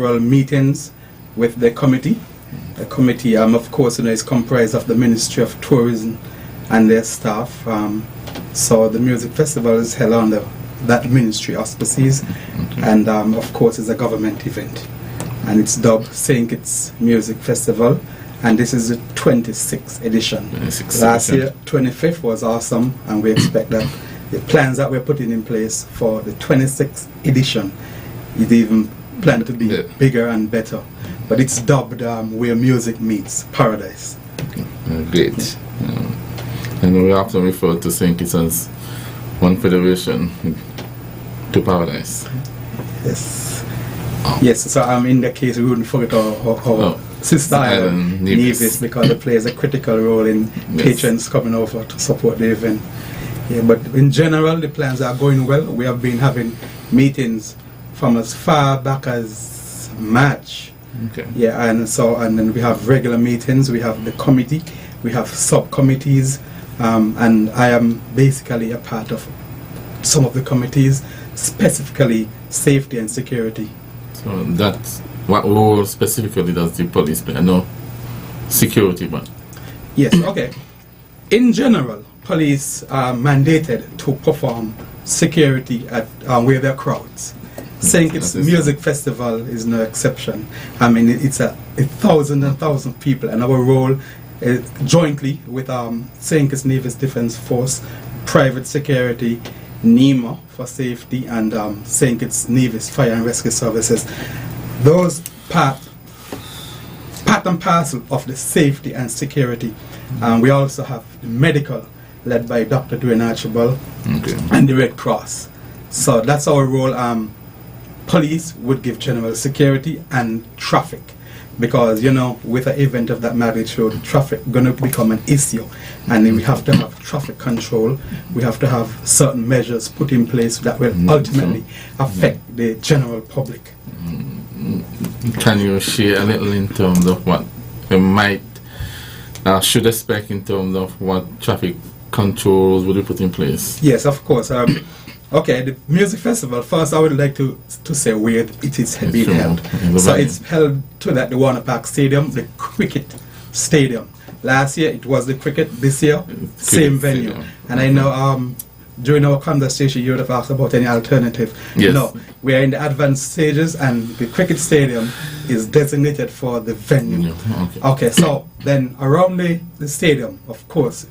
several meetings with the committee. The committee, of course, is comprised of the Ministry of Tourism and their staff. So the music festival is held under that ministry auspices, and of course it's a government event, and it's dubbed St. Kitts Music Festival, and this is the 26th edition. Last year, 25th was awesome, and we expect that the plans that we're putting in place for the 26th edition is even planned to be bigger and better. But it's dubbed Where Music Meets Paradise. Great. And we often refer to St. Kitts as one federation to paradise. Yes. Yes, so in that case we wouldn't forget our sister island, Nevis, because it plays a critical role in patrons coming over to support the event. Yeah, but in general the plans are going well. We have been having meetings from as far back as March. Okay. Yeah, and then we have regular meetings, we have the committee, we have subcommittees, and I am basically a part of some of the committees, specifically safety and security. So that's what role specifically does the police play? I know security, but yes, okay. In general, police are mandated to perform security at where there are crowds. St. Kitts Music Festival is no exception. I mean, it's a thousand people, and our role jointly with St. Kitts Nevis Defence Force, Private Security, NEMA for safety, and St. Kitts Nevis Fire and Rescue Services. Those part and parcel of the safety and security. We also have the medical, led by Dr. Dwayne Archibald, and the Red Cross. So that's our role. Police would give general security and traffic, because with an event of that magnitude, traffic going to become an issue, and then we have to have traffic control. We have to have certain measures put in place that will ultimately affect the general public. Can you share a little in terms of what we might should expect in terms of what traffic controls will be put in place? Yes, of course. Okay, the music festival, first I would like to say where it is being held. So it's held to the Warner Park Stadium, the cricket stadium. Last year it was the cricket, this year same venue. And I know during our conversation you would have asked about any alternative. Yes. No, we are in the advanced stages, and the cricket stadium is designated for the venue. Okay, so then around the stadium, of course,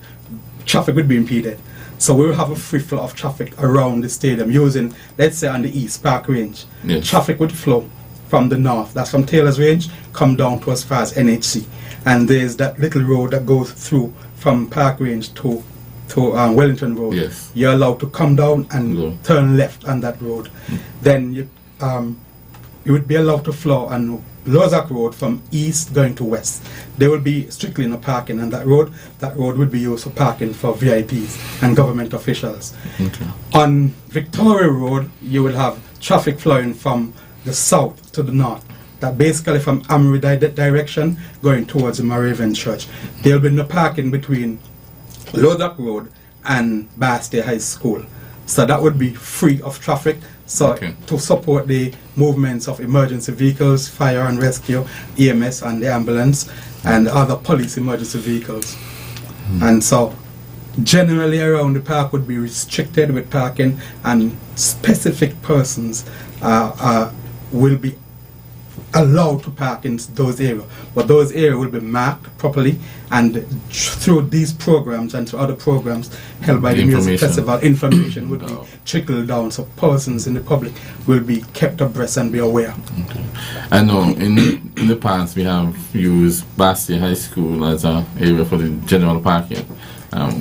traffic would be impeded. So we will have a free flow of traffic around the stadium using, let's say, on the East Park Range. Yes. Traffic would flow from the north, that's from Taylor's Range, come down to as far as NHC. And there's that little road that goes through from Park Range to Wellington Road. Yes. You're allowed to come down and turn left on that road. Then you would be allowed to flow on Lozak Road from east going to west. There will be strictly no parking on that road. That road would be used for parking for VIPs and government officials. On Victoria Road, you will have traffic flowing from the south to the north. That basically from Amory direction going towards the Moravian Church. There will be no parking between Lozak Road and Bastille High School. So that would be free of traffic. So to support the movements of emergency vehicles, fire and rescue, EMS and the ambulance, and other police emergency vehicles. And so generally around the park would be restricted with parking, and specific persons will be allowed to park in those areas. But those areas will be marked properly, and through these programs and through other programs held by the music festival, information would be trickled down, so persons in the public will be kept abreast and be aware. I know in the past we have used Bastille High School as an area for the general parking.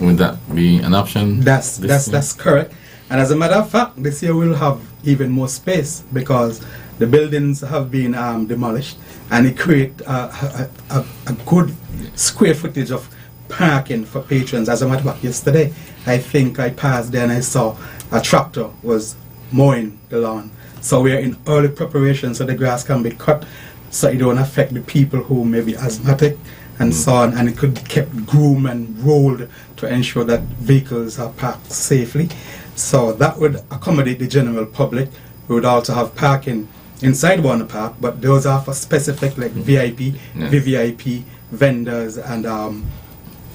Would that be an option? That's correct. And as a matter of fact, this year we'll have even more space, because the buildings have been demolished, and it creates a good square footage of parking for patrons. As a matter of fact, yesterday I think I passed there and I saw a tractor was mowing the lawn. So we are in early preparation so the grass can be cut, so it don't affect the people who may be asthmatic and so on, and it could be kept groomed and rolled to ensure that vehicles are parked safely. So that would accommodate the general public. We would also have parking inside Warner Park, but those are for specific like VIP, Yes. VVIP, vendors, and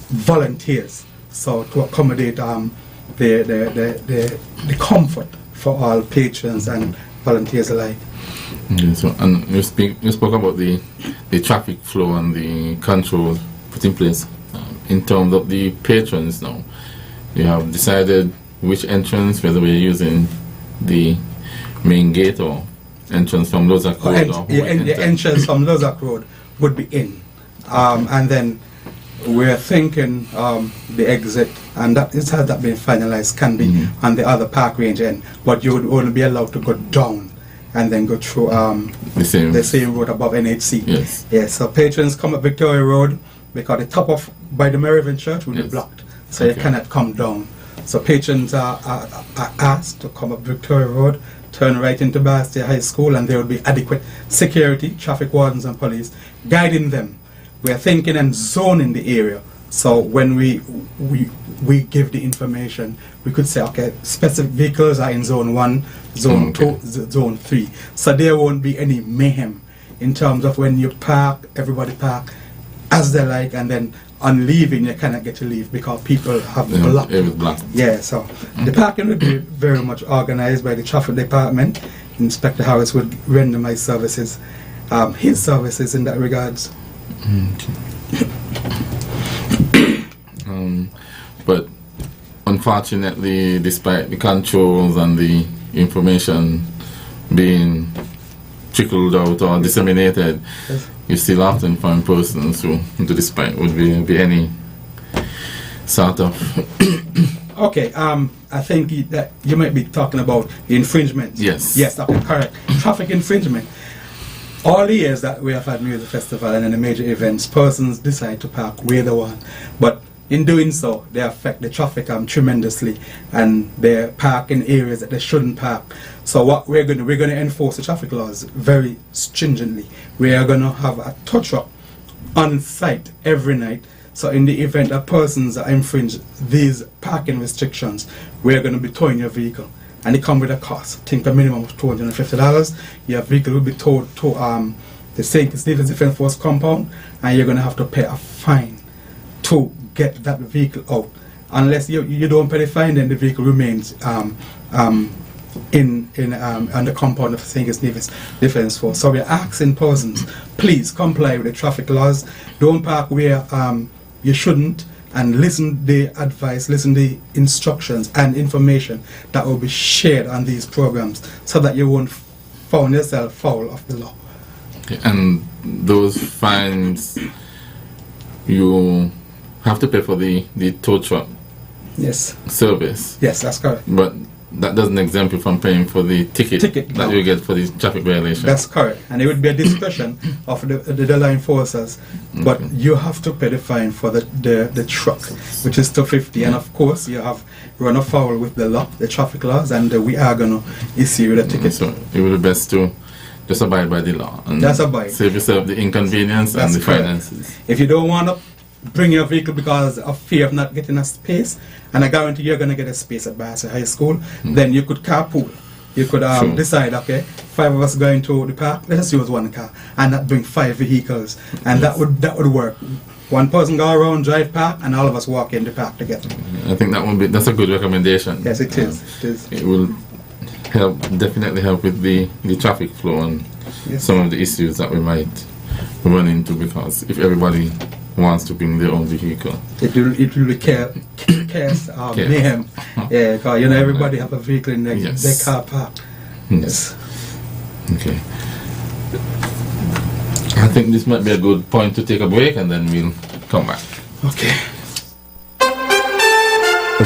volunteers. So to accommodate the comfort for all patrons and volunteers alike. Okay, so, and you spoke about the traffic flow and the controls put in place. In terms of the patrons now, you have decided which entrance, whether we're using the main gate or entrance from Lozak Road. The entrance from Lozak Road would be in. And then we're thinking the exit, and that has that been finalized, can be on the other park range end, but you would only be allowed to go down and then go through the same road above NHC. Yes. Yes, so patrons come up Victoria Road because the top of by the Merivan Church will be blocked, so you cannot come down. So patrons are asked to come up Victoria Road, turn right into Bastia High School, and there will be adequate security, traffic wardens and police guiding them. We are thinking and zoning the area. So when we give the information, we could say, okay, specific vehicles are in zone 1, zone 2, zone 3. So there won't be any mayhem in terms of when you park, everybody park as they like, and then on leaving you cannot get to leave because people have blocked. Yeah, so the parking would be very much organized by the traffic department. Inspector Harris would render my services, his services in that regards. But unfortunately, despite the controls and the information being trickled out or disseminated, you still often find persons who, despite would be any sort of Okay, I think that you might be talking about the infringement. Yes. Yes, okay, correct. Traffic infringement. All the years that we have had music festival and in the major events, persons decide to park where they want. But in doing so, they affect the traffic tremendously, and they park in areas that they shouldn't park. So what we're going to enforce the traffic laws very stringently. We are going to have a tow truck on site every night. So in the event that persons infringe these parking restrictions, we're going to be towing your vehicle. And it comes with a cost. I think a minimum of $250. Your vehicle will be towed to the St. Stephen's Defence Force compound, and you're going to have to pay a fine to get that vehicle out. Unless you don't pay the fine, then the vehicle remains on the compound of St. Stephen's Defence Force. So we're asking persons, please comply with the traffic laws. Don't park where you shouldn't, and listen the advice, listen the instructions and information that will be shared on these programs, so that you won't find yourself foul of the law. Okay. And those fines, you have to pay for the tow truck service. Yes, that's correct. But that doesn't exempt you from paying for the ticket that you get for the traffic violation. That's correct. And it would be a discretion of the law enforcers. But you have to pay the fine for the truck, which is $250. And of course, you have run afoul with the law, the traffic laws, and we are going to issue you the ticket. So it would be best to just abide by the law. And save yourself the inconvenience and the finances. If you don't want to bring your vehicle because of fear of not getting a space, and I guarantee you're going to get a space at Bastia High School, then you could carpool. You could decide, okay, 5 of us going to the park, let us use one car and not bring 5 vehicles, and that would work. One person go around, drive park, and all of us walk in the park together. I think that's a good recommendation. Yes, it is. It will definitely help with the traffic flow and some of the issues that we might run into, because if everybody wants to bring their own vehicle, it will be chaos, mayhem. Yeah, because everybody have a vehicle in their car park. Yes. Okay. I think this might be a good point to take a break, and then we'll come back. Okay.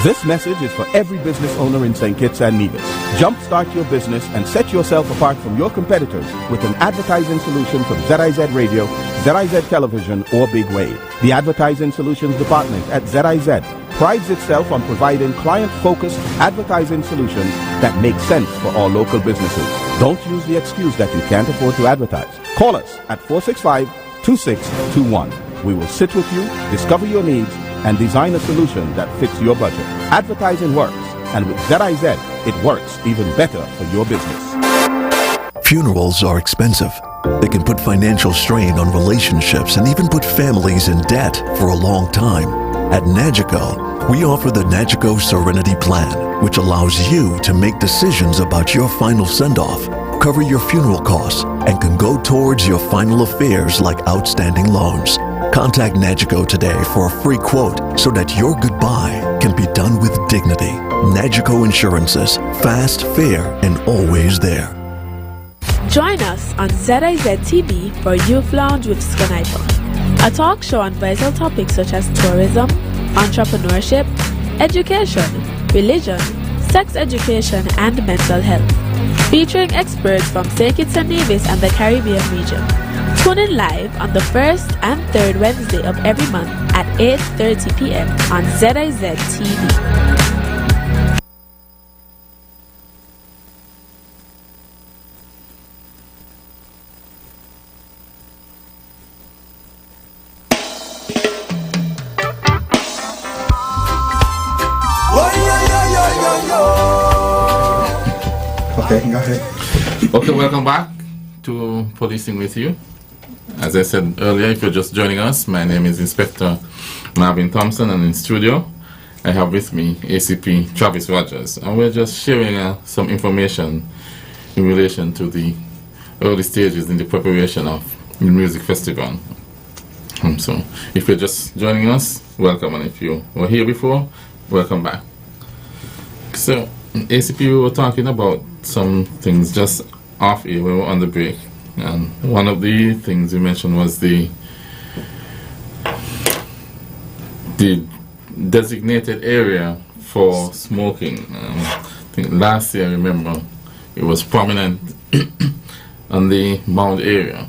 This message is for every business owner in St. Kitts and Nevis. Jumpstart your business and set yourself apart from your competitors with an advertising solution from ZIZ Radio, ZIZ Television, or Big Wave. The Advertising Solutions Department at ZIZ prides itself on providing client-focused advertising solutions that make sense for all local businesses. Don't use the excuse that you can't afford to advertise. Call us at 465-2621. We will sit with you, discover your needs, and design a solution that fits your budget. Advertising works, and with ZIZ, it works even better for your business. Funerals are expensive. They can put financial strain on relationships and even put families in debt for a long time. At Nagico, we offer the Nagico Serenity Plan, which allows you to make decisions about your final send-off, cover your funeral costs, and can go towards your final affairs like outstanding loans. Contact Nagico today for a free quote so that your goodbye can be done with dignity. Nagico Insurances, fast, fair, and always there. Join us on ZIZ TV for Youth Lounge with Skanipo, a talk show on vital topics such as tourism, entrepreneurship, education, religion, sex education, and mental health, featuring experts from St. Kitts and Nevis and the Caribbean region. Tune in live on the first and third Wednesday of every month at 8:30 p.m. on ZIZ TV. Okay, go ahead. Okay, welcome back to Policing with You. As I said earlier, if you're just joining us, my name is Inspector Marvin Thompson, and in studio I have with me ACP Travis Rogers, and we're just sharing some information in relation to the early stages in the preparation of the music festival. So if you're just joining us, welcome, and if you were here before, welcome back. So ACP, we were talking about some things just off air. We were on the break, and one of the things you mentioned was the designated area for smoking. I think last year, I remember, it was prominent on the Mount area.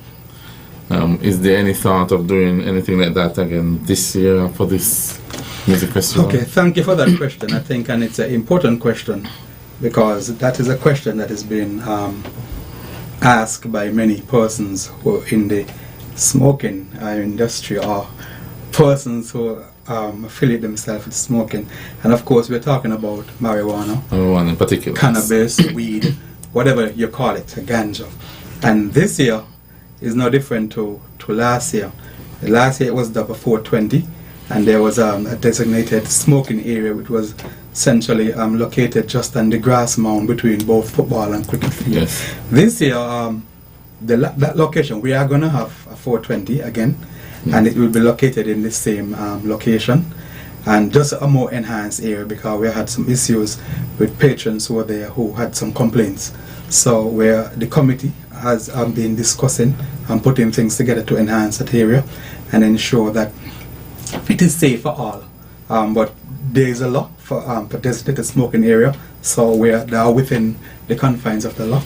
Is there any thought of doing anything like that again this year for this music festival? Okay, thank you for that question. I think, and it's an important question, because that is a question that has been asked by many persons who are in the smoking industry, or persons who affiliate themselves with smoking. And of course, we're talking about marijuana in particular, cannabis, weed, whatever you call it, ganja. And this year is no different to last year. Last year it was Dapper 420, and there was a designated smoking area which was essentially located just on the grass mound between both football and cricket field. Yes. This year, that location, we are going to have a 420 again, and it will be located in the same location, and just a more enhanced area, because we had some issues with patrons who were there who had some complaints. So where the committee has been discussing and putting things together to enhance that area and ensure that it is safe for all. But there is a law for designated smoking area, so they are within the confines of the law,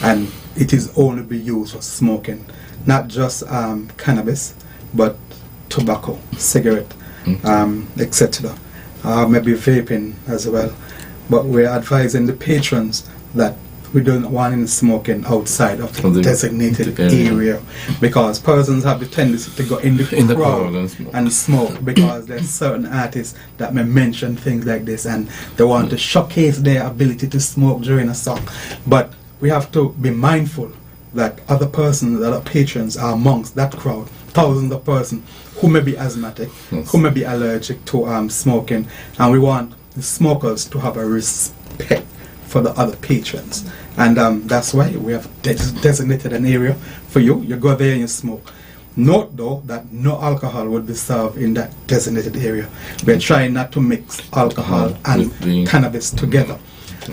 and it is only be used for smoking, not just cannabis, but tobacco, cigarette, etc. Maybe vaping as well. But we're advising the patrons that we don't want any smoking outside of the designated area, because persons have the tendency to go in the crowd and smoke, because there's certain artists that may mention things like this, and they want to showcase their ability to smoke during a song. But we have to be mindful that other persons, other patrons are amongst that crowd, thousands of persons who may be asthmatic, who may be allergic to smoking, and we want the smokers to have a respect for the other patrons. And that's why we have designated an area for you. You go there and you smoke. Note though that no alcohol would be served in that designated area. We're trying not to mix alcohol and cannabis together.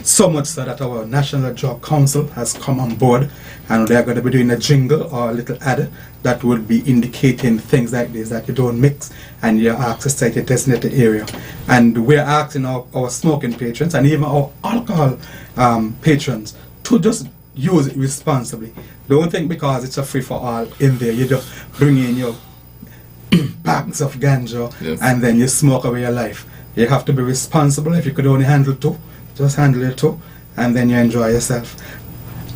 So much so that our National Drug Council has come on board, and they're going to be doing a jingle or a little ad that will be indicating things like this, that you don't mix and you're asked to stay in a designated area. And we're asking our smoking patrons and even our alcohol patrons to just use it responsibly. Don't think because it's a free-for-all in there, you just bring in your bags of ganja and then you smoke away your life. You have to be responsible. If you could only handle 2, just handle it 2, and then you enjoy yourself.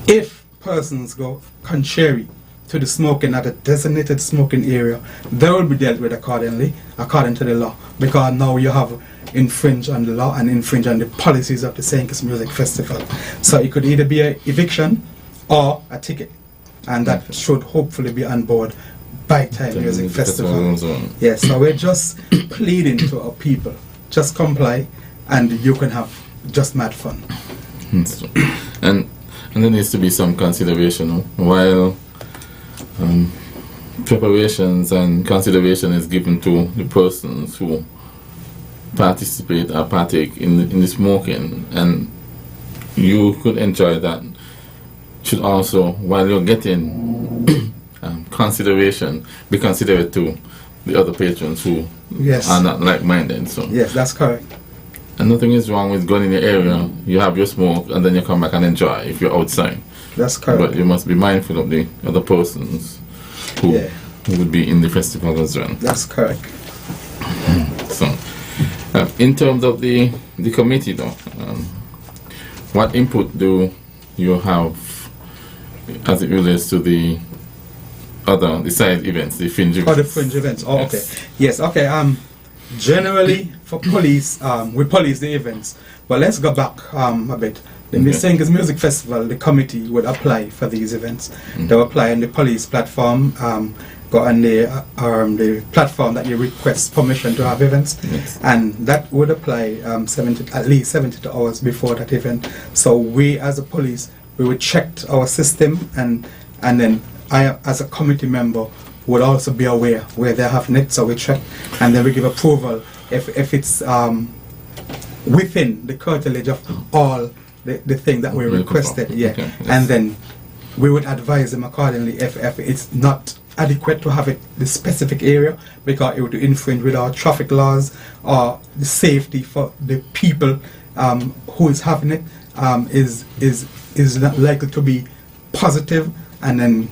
If persons go contrary to the smoking at a designated smoking area, they will be dealt with accordingly, according to the law, because now you have infringed on the law and infringed on the policies of the St. Kitts Music Festival. So it could either be an eviction, or a ticket, and that should hopefully be on board by Time Music Festival. Yes, so we're just pleading to our people, just comply, and you can have just mad fun. And there needs to be some consideration while preparations and consideration is given to the persons who participate or partake in the smoking, and you could enjoy that. Should also, while you're getting consideration, be considerate to the other patrons who are not like-minded. So yes, that's correct. And nothing is wrong with going in the area, you have your smoke, and then you come back and enjoy if you're outside. That's correct. But you must be mindful of the other persons who would be in the festival as well. That's correct. So, in terms of the committee, though, what input do you have as it relates to the side events, the fringe events? Oh, the fringe events. Oh, yes. Okay. Yes, okay. Generally, for police, we police the events. But let's go back a bit. The Miss Singers Music Festival, the committee would apply for these events. They will apply on the police platform, go on the platform that you request permission to have events, and that would apply at least 72 hours before that event. So we, as a police, we would check our system, and then I, as a committee member, would also be aware where they have net, so we check, and then we give approval if it's within the curtilage of all the thing that we requested, and then we would advise them accordingly if it's not adequate to have it the specific area, because it would infringe with our traffic laws, or the safety for the people who is having it is not likely to be positive, and then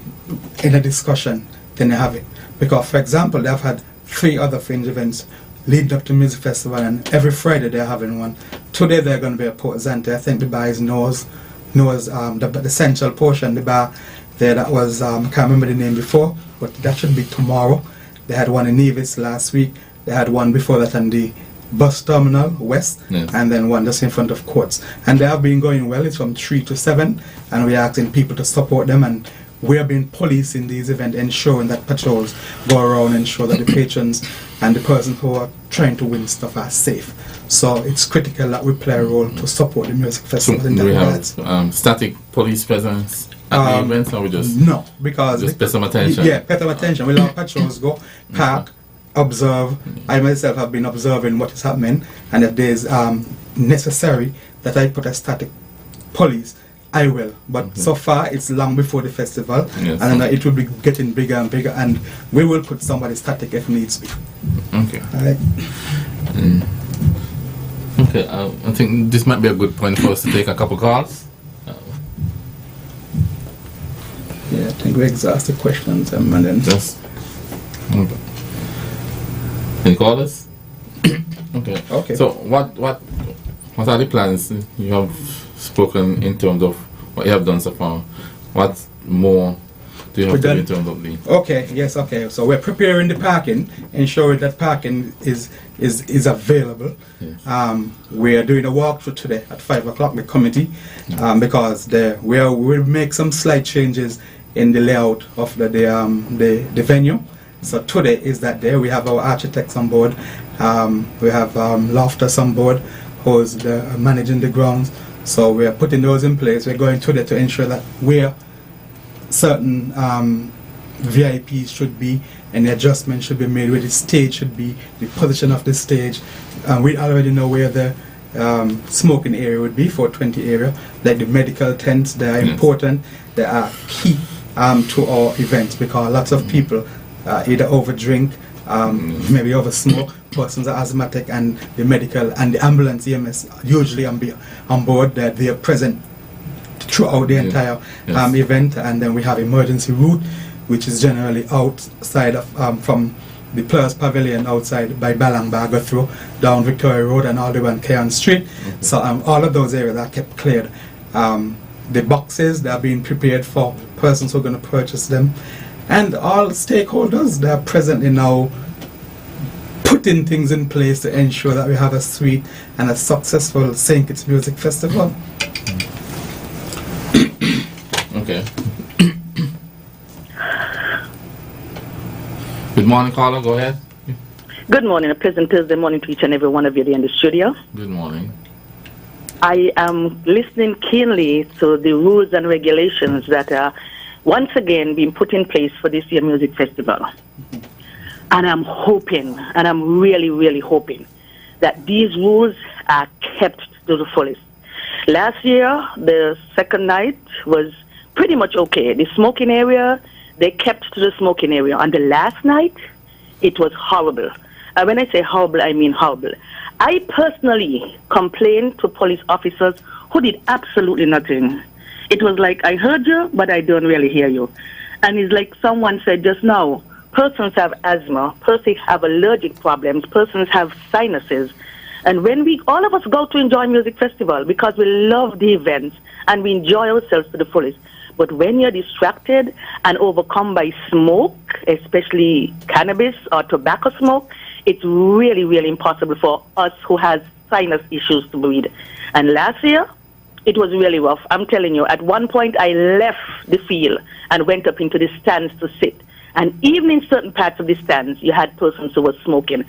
in a discussion then they have it. Because, for example, they've had 3 other fringe events leading up to Music Festival, and every Friday they're having one. Today they're going to be at Port Zante. I think the bar is Noah's the central portion, the bar there that was, I can't remember the name before, but that should be tomorrow. They had one in Nevis last week. They had one before that on the bus terminal west, and then one just in front of Courts. And they have been going well. It's from 3 to 7, and we're asking people to support them, and we have been policing these events, ensuring that patrols go around and ensure that the patrons and the persons who are trying to win stuff are safe. So it's critical that we play a role to support the music festival. So do we have static police presence at the events, or we just no, because just pay some attention? Yeah, pay some attention. We'll have patrols go, park, observe. I myself have been observing what is happening, and if there's necessary that I put a static police, I will, but so far it's long before the festival, and it will be getting bigger and bigger, and we will put somebody static if needs be. Okay. All right. Okay, I think this might be a good point for us to take a couple calls. Yeah, I think we exhausted questions, and then just any callers? Okay. Okay. So what are the plans you have spoken in terms of what you have done so far? What more do you have to do in terms of the... Okay, yes, okay. So we're preparing the parking, ensuring that parking is available. Yes. We are doing a walkthrough today at 5 o'clock, the committee, because we'll make some slight changes in the layout of the venue. So today is that day. We have our architects on board. We have Loftus on board, who's managing the grounds. So we are putting those in place. We're going today to ensure that where certain VIPs should be, and the adjustment should be made, where the stage should be, the position of the stage. We already know where the smoking area would be, 420 area, like the medical tents. They are important. They are key to our events, because lots of people either overdrink, maybe over smoke. Persons are asthmatic, and the medical and the ambulance EMS usually on board. That they are present throughout the entire event. And then we have emergency route, which is generally outside of from the Players Pavilion outside by Balangba, go through down Victoria Road and all the way on Kearn Street. So all of those areas are kept cleared. The boxes, they are being prepared for persons who are going to purchase them, and all stakeholders, they are present in our putting things in place to ensure that we have a sweet and a successful St. Kitts Music Festival. Okay. Good morning, caller. Go ahead. Good morning. A pleasant Thursday morning to each and every one of you there in the studio. Good morning. I am listening keenly to the rules and regulations that are once again being put in place for this year music festival. And I'm hoping, and I'm really, really hoping, that these rules are kept to the fullest. Last year, the second night was pretty much okay. The smoking area, they kept to the smoking area. On the last night, it was horrible. When I say horrible, I mean horrible. I personally complained to police officers who did absolutely nothing. It was like, I heard you, but I don't really hear you. And it's like someone said just now, persons have asthma, persons have allergic problems, persons have sinuses. And when all of us go to enjoy music festival because we love the events and we enjoy ourselves to the fullest. But when you're distracted and overcome by smoke, especially cannabis or tobacco smoke, it's really, really impossible for us who has sinus issues to breathe. And last year, it was really rough. I'm telling you, at one point I left the field and went up into the stands to sit. And even in certain parts of the stands, you had persons who were smoking.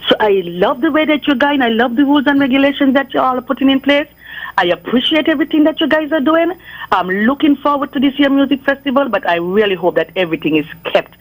So I love the way that you're going. I love the rules and regulations that you all are putting in place. I appreciate everything that you guys are doing. I'm looking forward to this year's music festival, but I really hope that everything is kept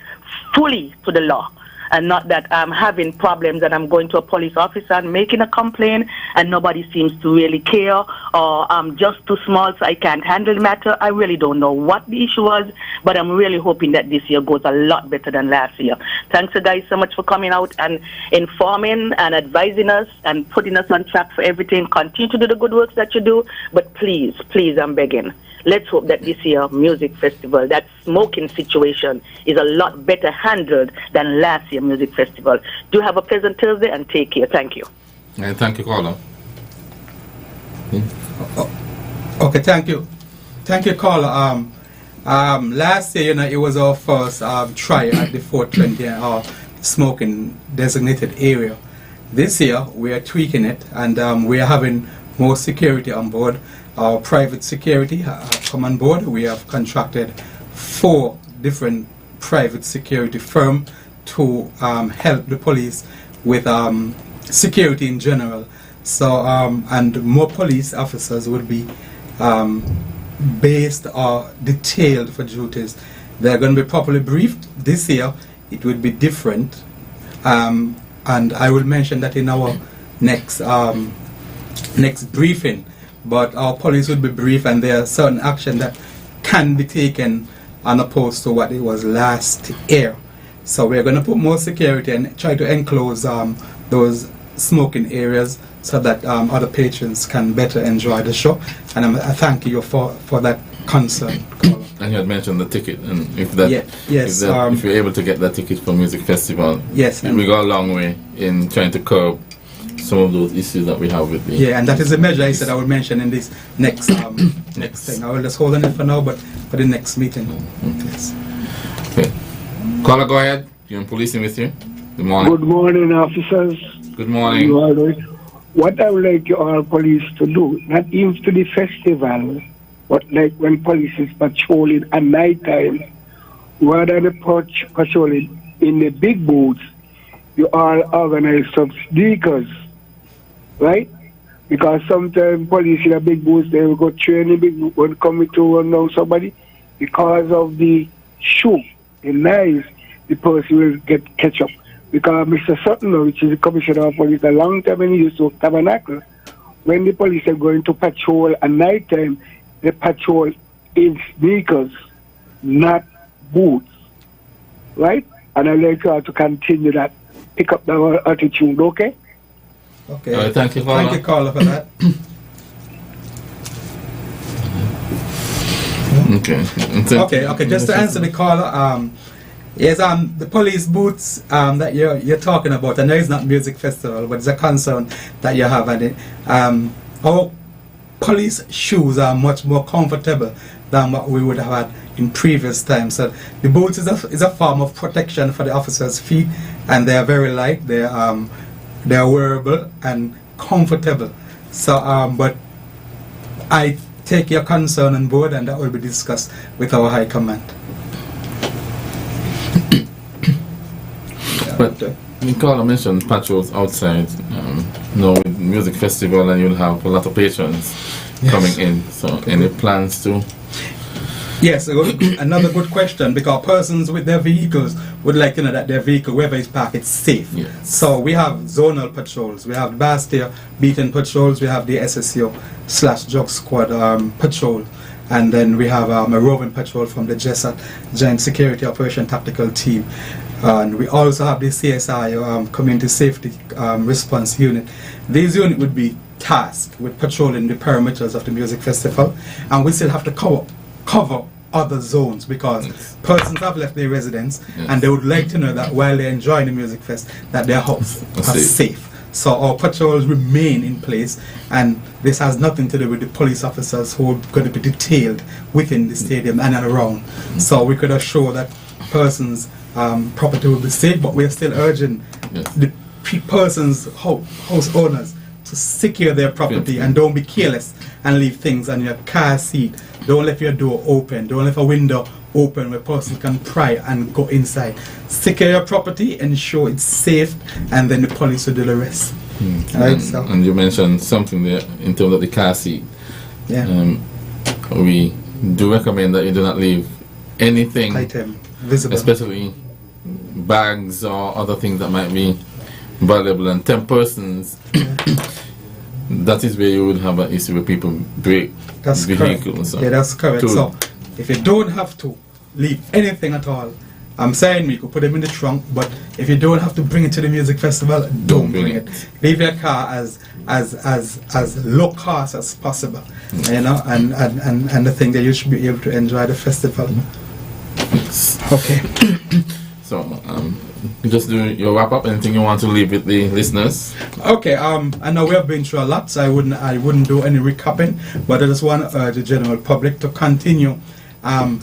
fully to the law. And not that I'm having problems and I'm going to a police officer and making a complaint and nobody seems to really care, or I'm just too small so I can't handle the matter. I really don't know what the issue was, but I'm really hoping that this year goes a lot better than last year. Thanks, you guys, so much for coming out and informing and advising us and putting us on track for everything. Continue to do the good works that you do, but please, please, I'm begging, let's hope that this year music festival, that smoking situation, is a lot better handled than last year music festival. Do have a pleasant Thursday and take care. Thank you. Thank you, caller. Okay, thank you. Thank you, caller. Last year, it was our first try at the 420 smoking designated area. This year, we are tweaking it, and we are having more security on board. Our private security have come on board. We have contracted 4 different private security firms to help the police with security in general. So, and more police officers will be based or detailed for duties. They're going to be properly briefed. This year, it will be different. And I will mention that in our next briefing. But our police will be briefed, and there are certain action that can be taken as opposed to what it was last year. So we're going to put more security and try to enclose those smoking areas so that other patrons can better enjoy the show. And I thank you for that concern. And you had mentioned the ticket, and if you're able to get that ticket for music festival, yes, we go a long way in trying to curb some of those issues that we have with the... Yeah, and that is a measure I said I will mention in this next next thing. I will just hold on it for now, but for the next meeting. Yes. Okay. Caller, go ahead. You're in policing with you. Good morning. Good morning, officers. Good morning. What I would like our police to do, not even to the festival, but like when police is patrolling at night time, rather than patrolling in the big booths, you all organize some sneakers, right? Because sometimes police in a big booth, they will go training big booth when coming to run down somebody. Because of the shoe, the knives, the person will catch up. Because Mr. Sutton, which is the commissioner of police, a long time when he used to Tabernacle, when the police are going to patrol at night time, they patrol in sneakers, not boots, right? And I'd like you all to continue that. Pick up the attitude, okay? Okay. Thank you, caller. Thank you, caller, for that. Okay. Just to answer the caller, yes, the police boots that you're talking about, I know it's not music festival, but it's a concern that you have. And our police shoes are much more comfortable than what we would have had in previous times. So the boots is a form of protection for the officers' feet, and they are very light. They are wearable and comfortable. So, but I take your concern on board, and that will be discussed with our high command. But Nicola mentioned patrols outside. With music festival, and you'll have a lot of patrons coming in. So, any plans to? Yes, another good question, because persons with their vehicles would like to know that their vehicle, wherever it's parked, it's safe. Yes. So we have zonal patrols, we have Bastille Beaton patrols, we have the SSO/Drug Squad patrol, and then we have a roving patrol from the JESAT, Joint Security Operation Tactical Team. And we also have the CSI, Community Safety Response Unit. This unit would be tasked with patrolling the perimeters of the music festival, and we still have to cover other zones, because persons have left their residence and they would like to know that while they're enjoying the music fest, that their house is safe. So our patrols remain in place, and this has nothing to do with the police officers who are going to be detailed within the stadium and around. So we could assure that persons' property will be safe, but we're still urging the persons' house owners to secure their property and don't be careless and leave things on your car seat. Don't leave your door open. Don't leave a window open where a person can pry and go inside. Secure your property, ensure it's safe, and then the police will do the rest. Right, so. And you mentioned something there in terms of the car seat. Yeah. We do recommend that you do not leave anything item visible, especially bags or other things that might be valuable. And 10 persons, that is where you would have an issue where people break vehicles. So. Yeah, that's correct. So if you don't have to leave anything at all, I'm saying we could put them in the trunk, but if you don't have to bring it to the music festival, don't bring it. Leave your car as low cost as possible, you know, and the thing that you should be able to enjoy the festival. Okay. So you just do your wrap up. Anything you want to leave with the listeners? Okay. I know we have been through a lot, so I wouldn't do any recapping, but I just want to urge the general public to continue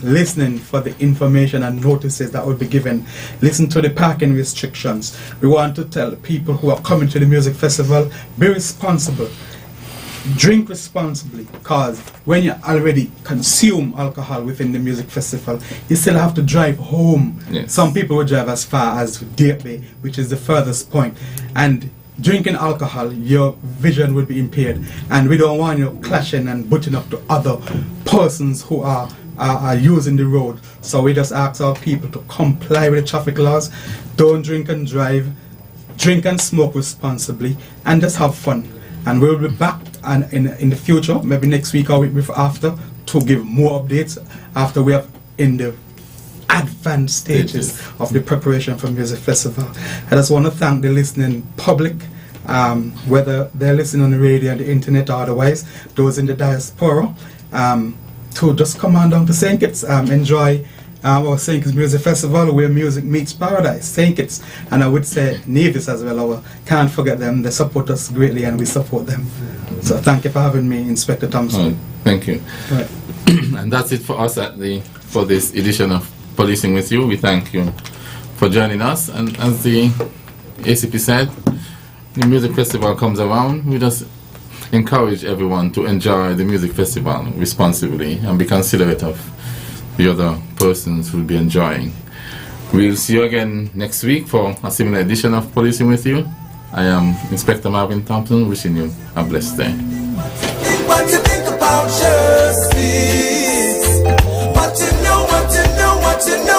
listening for the information and notices that will be given. Listen to the parking restrictions. We want to tell people who are coming to the music festival, be responsible. Drink responsibly, because when you already consume alcohol within the music festival, you still have to drive home. Yes. Some people will drive as far as Date Bay, which is the furthest point. And drinking alcohol, your vision would be impaired. And we don't want you clashing and butting up to other persons who are using the road. So we just ask our people to comply with the traffic laws. Don't drink and drive. Drink and smoke responsibly, and just have fun. And we'll be back in the future, maybe next week or week after, to give more updates after we are in the advanced stages of the preparation for music festival. I just want to thank the listening public, whether they're listening on the radio and the internet or otherwise, those in the diaspora, to just come on down to St. Kitts, enjoy our St. Kitts Music Festival, where music meets paradise, St. Kitts, and I would say Nevis as well. Can't forget them. They support us greatly, and we support them. So thank you for having me, Inspector Thompson. Thank you. Right. And that's it for us for this edition of Policing with You. We thank you for joining us. And as the ACP said, the music festival comes around. We just encourage everyone to enjoy the music festival responsibly and be considerate of the other persons who will be enjoying. We'll see you again next week for a similar edition of Policing with You. I am Inspector Marvin Thompson, wishing you a blessed day. What you think about justice? What you know, what you know, what you know.